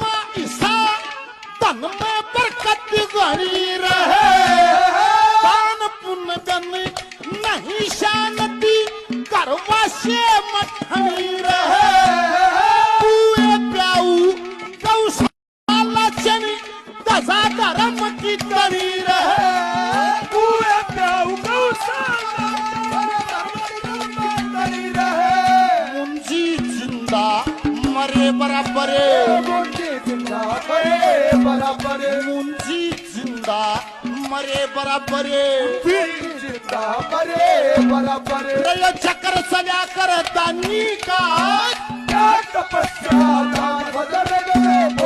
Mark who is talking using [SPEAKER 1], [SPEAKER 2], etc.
[SPEAKER 1] फातिमा ईसा तन में बरकत गणी रहे दान पुण्य जनी नहीं शानती करवाशे मठनी रहे पुए प्याऊ गौशाला चनी दजा धर्म की तरी रहे
[SPEAKER 2] पुए प्याऊ गौशाला तरी रहे
[SPEAKER 1] मुंजी जिंदा मरे बराबर
[SPEAKER 2] मुंजी जिंदा मरे बराबर
[SPEAKER 1] मुंजी जिंदा मरे बराबर
[SPEAKER 2] जिंदा मरे बराबर
[SPEAKER 1] रे चक्कर सजा कर दानी का
[SPEAKER 2] क्या तपस्या दान बदल गए